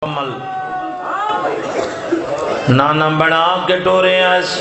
عمل نانا بڑا کے ٹورے ایس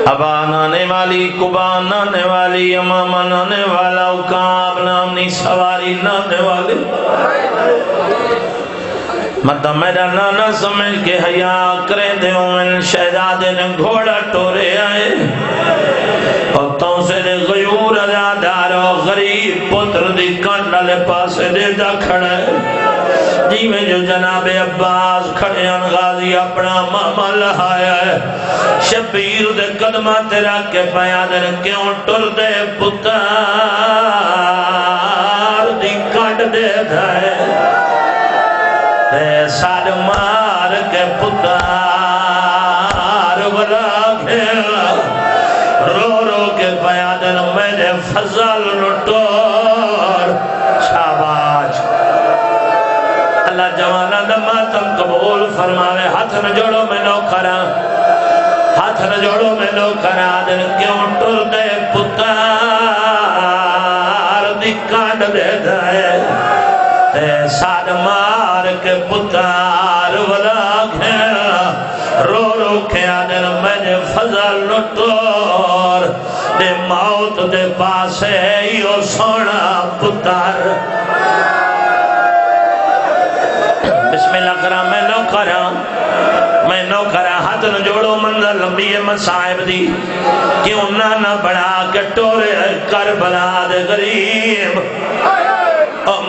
ابا نانے والی کبا نانے والی امام نانے والا اکاب نامنی سواری نانے والی مطلب میرا نانا سمجھ کے حیاء کرے دے من شہزادے نے گھوڑا ٹورے آئے اور توسے دے غیور ازادار و غریب پتر دی کانڈالے پاسے دے دا کھڑا ہے جی میں جو جناب عباس کھڑے ان غازی اپنا ماما لہایا ہے شبیر دے قدمہ تیرا کے بیادر کیوں ٹر دے پتار دی کانڈ دے دھائے ساد مار کے پتار بلا کھیلا رو رو کے بیادن میرے فضل نٹور شاباش اللہ جوانا دماتم قبول فرماوے ہاتھ نہ جوڑو میں نو کرا ہاتھ نہ جوڑو میں نو کرا دن کیوں ٹر دے پتار دی کانڈ دے دائے ساد مار کے پتار ولا گھیرا رو رو کے آدن میں نے فضل نٹور دے موت دے پاسے یو سونا پتار بسم اللہ کرا میں نو کرا ہاتھ نہ جوڑو منظر لمبی مسائب دی کیوں نانا بڑا کٹورے کربلا دے غریب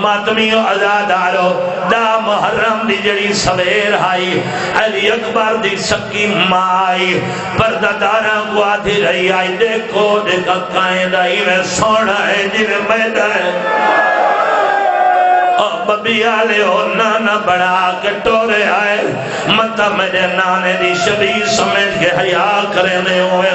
ماتمیو ازادارو دا محرم دی جڑی سویر آئی علی اکبر دی سکی مائی پردادارہ کو آدھی رہی آئی دیکھو دیکھا کائیں دائی میں سونا ہے جی میں میدہ ہے ببی آلے ہو نانا بڑا کٹورے آئے مطا میرے نانے دی شبیر سمیت کے حیاء کریں دے ہوئے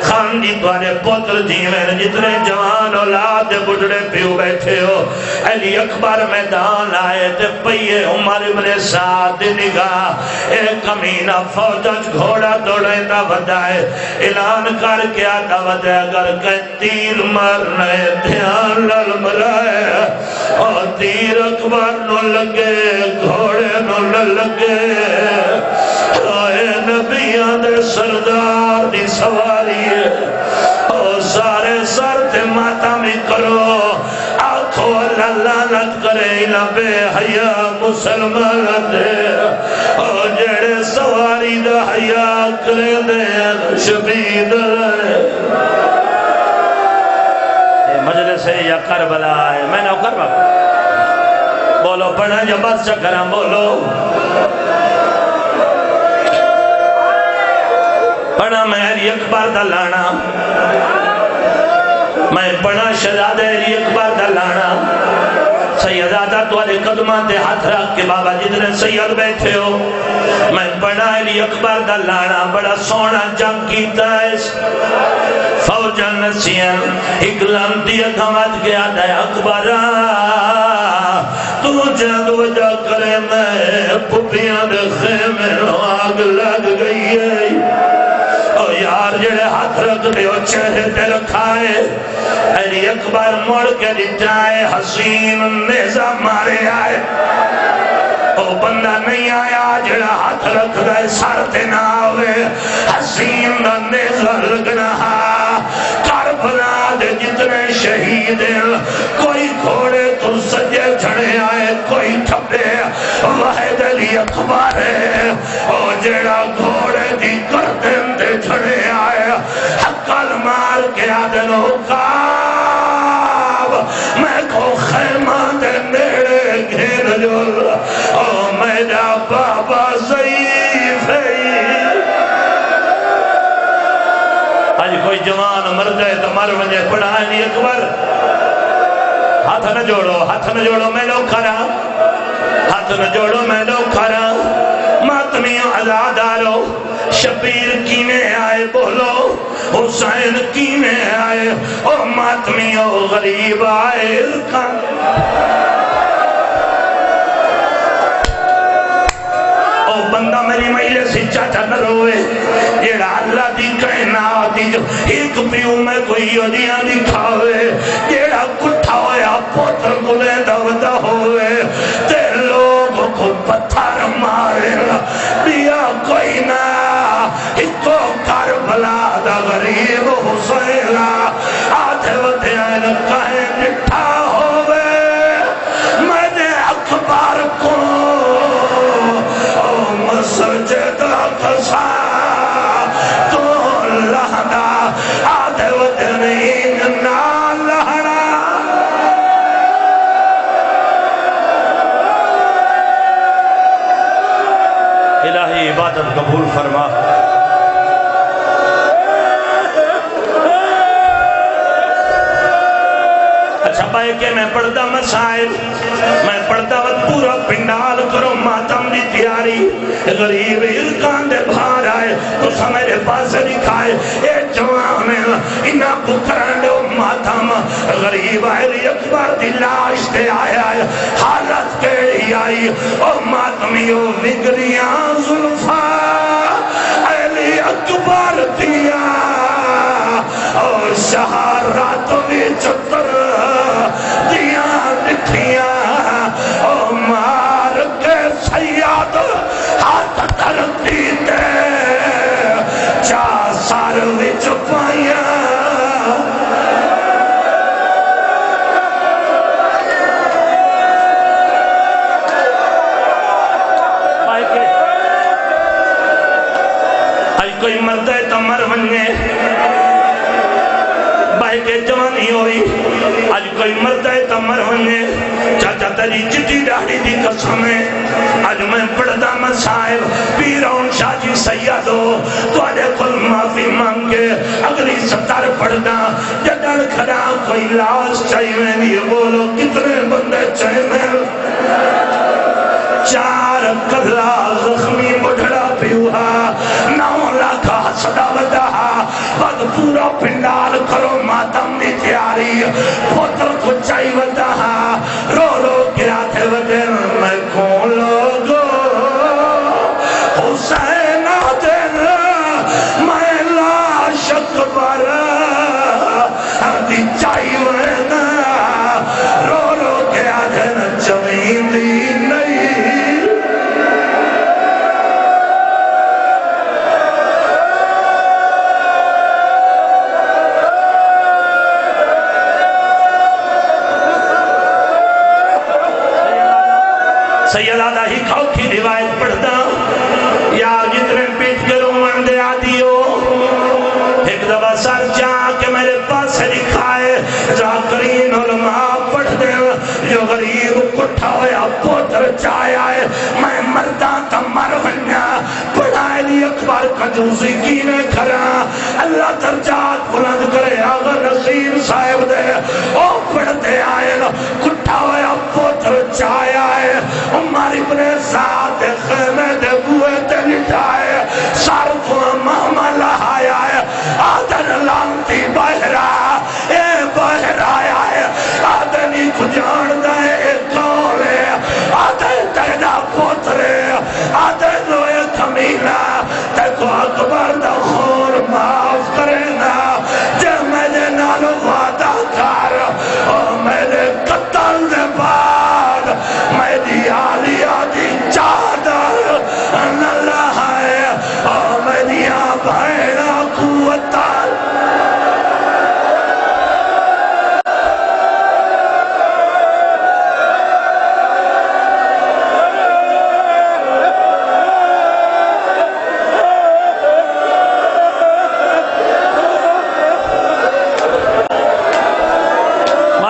خان جی توارے پتر جیویں جتنے جوان اولاد بڑھڑے پیو بیٹھے ہو علی اکبر میدان آئے تے پئیے عمر ابن سعد نگاہ ایک کمینہ فوجج گھوڑا دوڑے دا ودائے اعلان کر کے آتا ودائے اگر کہ تیر مرنے دھیان لل مرائے اور تیر اکبر نو لگے گھوڑے نو لگے آئے نبیان دے سردار دی سواری ہے اور سارے سر تے ماتا میں کرو آنکھو اللہ لعنت کرے بے حیاء مسلمان دے اور جڑے سواری دا حیاء کرے دے شبید رہے مجلس یا کربلا ہے میں نو کربلا بولو پڑھا جو بس چکرام بولو پڑھا میں علی اکبر دا لانا میں پڑھا شہزادہ علی اکبر دا لانا سیدادہ تو علی قدمہ تے ہاتھ رکھ کے بابا جتنے سید بیٹھے ہو میں پڑھا علی اکبر دا لانا بڑا سونا جنگ کیتا ہے فوجن نسیان ایک لانتی اکھامت گیا دے اکبرہ تو جنگ وجہ کرے میں پپیاں دے خیمے آگ لگ گئی ہے او یار جڑے ہاتھ رکھ دے او چہرے تے رکھائے علی اکبر مڑ کے دٹائے حسین نیزہ مارے آئے او بندہ نہیں آیا جڑا ہاتھ رکھ دے سر تے نہ آوے حسین نیزہ لگنا کربلا دے جتنے شہید کوئی گھوڑے تو سجے جھڑے آئے کوئی ٹھپے واحد علی اکبر ہے او جڑا گھوڑے دی گردن دے جھڑے آئے حقل مار کے آدن حقاب میں کو خیمہ دے نیڑے گھیر جو او میرا بابا ضعیف ہے آج کوئی جوان مر جائے تو مر مجھے پڑھا علی اکبر ہاتھ نہ جوڑو میں لو کھرا ہاتھ نہ جوڑو میں لو کھرا ماتمیوں ازادارو شبیر کینے آئے بولو حسین کینے آئے اور ماتمیوں غریب آئے بندہ میری مہیلے سے چاچا نہ روئے جیڑا اللہ دی کہنا آتی جو ایک پیوں میں کوئی یودیاں دی کھاوے جیڑا کٹھا ہویا پوتر کو لے دودہ ہوئے تے لوگ عبادت قبول فرما اچھا بھائی کہ میں پڑھتا مسائل میں پڑھتا وقت پورا پنڈال کرو ماتم دی تیاری غریب ارکان دے بھار آئے تو سمیرے پاس دکھائے اے جوان انہا کو کرنے ماتم غریب علی اکبر دی لاش دے آیا ہے حالت کے ہی آئی او ماتمیو وگریاں ظلفا علی اکبر دیا اور شہاراتوں بھی چتر دیا دکھیا او مار کے سیاد ہاتھ دھرتی دے چا سار وچ پائیا کوئی مرد ہے تو مر بننے بھائی کے جوانی ہوئی آج کوئی مرد ہے تو مر بننے چاچا تری چٹی ڈاڑی دی قسم ہے آج میں پڑھدا مسائل پیرون شاہ جی سیادو تو آدھے کل معافی مانگے اگلی ستار پڑھدا جدر کھڑا کوئی لاش چاہیے نہیں بولو کتنے بندے چاہیے چار کلا زخمی بڑھڑا پیوہا نو لاکھا صدا بدہا بعد پورا پنڈال کرو ماتم دی تیاری پوتر کو چاہی بدہا رو رو گرا تھے بدن میں کون لوگو حسین آدن میں لاش اکبر دی چاہی بدہا رو رو گرا دن چوین دی سیدادہ ہی کھاؤ کی روایت پڑھتا یا جتنے پیٹ کروں مندے آدھی ہو ایک دفعہ سر جا کے میرے پاس دکھائے ذاکرین علماء پڑھ دے جو غریب کٹھا ہویا پوتر چاہے آئے میں مردان تا مر بنیا پڑھائے لی اکبر کنجوسی کینے کھرا اللہ درجات بلند کرے آغا نصیر صاحب دے او پڑھتے آئے کٹھا ہویا پوتر چاہے آئے عمر ابن سعد خیمے دے بوئے تے لٹھائے صرف ماما لہایا ہے آدھن لانتی بہرا اے بہرا آیا ہے آدھنی کو جان دائے ایک کولے آدھن تینا پوترے آدھن لوئے کمینا تیکو اکبر دا خور معاف کرنا جے میرے نالو وعدہ کر اور میرے قتل دے بعد میری آلیا دی چادر اللہ ہے اور میری آبائنا قوت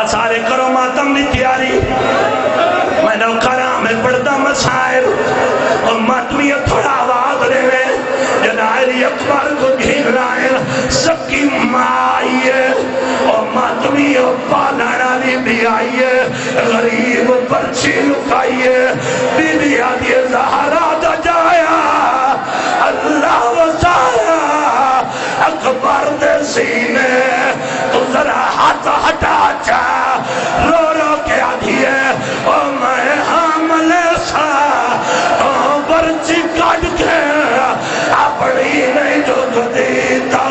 سارے کرو ماتم دی تیاری میں نو کرام میں پڑھتا مسائل اور ماتمی تھوڑا آواز دے میں جنائری اکبر کو گھیر لائن سب کی ماں آئیے اور ماتمی پالنا لی بھی آئیے غریب پرچی لکھائیے بی بی آدھی زہرہ دا جایا اللہ وزایا اکبر دے سینے تو ذرا ہاتھ ہٹا چا رو رو کے آدھی ہے اور میں حاملے سا برچی کٹ کے اپنی نہیں جو گدی تا